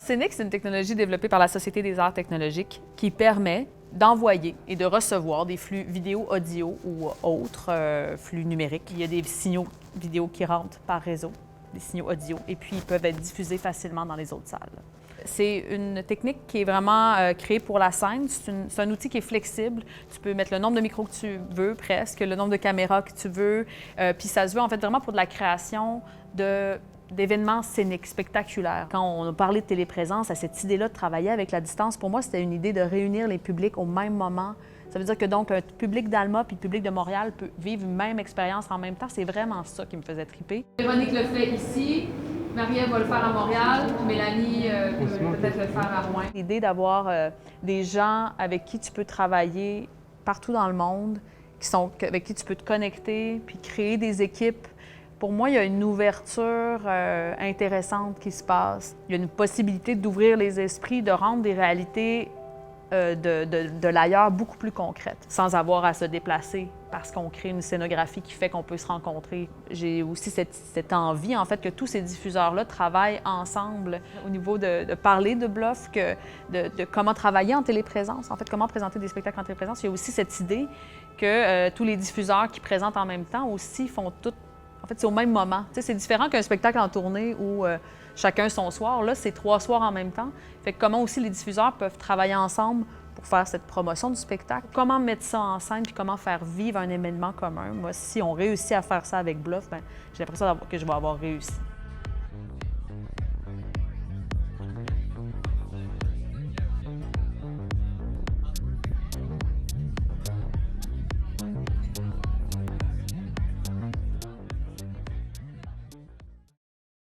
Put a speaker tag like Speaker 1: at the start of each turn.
Speaker 1: Scénic, c'est une technologie développée par la Société des arts technologiques qui permet d'envoyer et de recevoir des flux vidéo, audio ou autres flux numériques. Il y a des signaux vidéo qui rentrent par réseau, des signaux audio, et puis ils peuvent être diffusés facilement dans les autres salles. C'est une technique qui est vraiment créée pour la scène. C'est un outil qui est flexible. Tu peux mettre le nombre de micros que tu veux, presque, le nombre de caméras que tu veux. Puis ça se veut en fait vraiment pour de la création d'événements scéniques, spectaculaires. Quand on a parlé de téléprésence, à cette idée-là de travailler avec la distance, pour moi, c'était une idée de réunir les publics au même moment. Ça veut dire que donc un public d'Alma puis le public de Montréal peut vivre une même expérience en même temps. C'est vraiment ça qui me faisait triper. Véronique le fait ici, Marie-Ève va le faire à Montréal, Mélanie peut peut-être le faire à Rouen. L'idée d'avoir des gens avec qui tu peux travailler partout dans le monde, avec qui tu peux te connecter puis créer des équipes. Pour moi, il y a une ouverture intéressante qui se passe. Il y a une possibilité d'ouvrir les esprits, de rendre des réalités de l'ailleurs beaucoup plus concrètes, sans avoir à se déplacer parce qu'on crée une scénographie qui fait qu'on peut se rencontrer. J'ai aussi cette envie, en fait, que tous ces diffuseurs-là travaillent ensemble au niveau de parler de Bluff, de comment travailler en téléprésence, en fait, comment présenter des spectacles en téléprésence. Il y a aussi cette idée que tous les diffuseurs qui présentent en même temps aussi font tout. En fait, c'est au même moment. Tu sais, c'est différent qu'un spectacle en tournée où chacun son soir. Là, c'est 3 soirs en même temps. Fait que comment aussi les diffuseurs peuvent travailler ensemble pour faire cette promotion du spectacle. Comment mettre ça en scène puis comment faire vivre un événement commun. Moi, si on réussit à faire ça avec Bluff, bien, j'ai l'impression que je vais avoir réussi.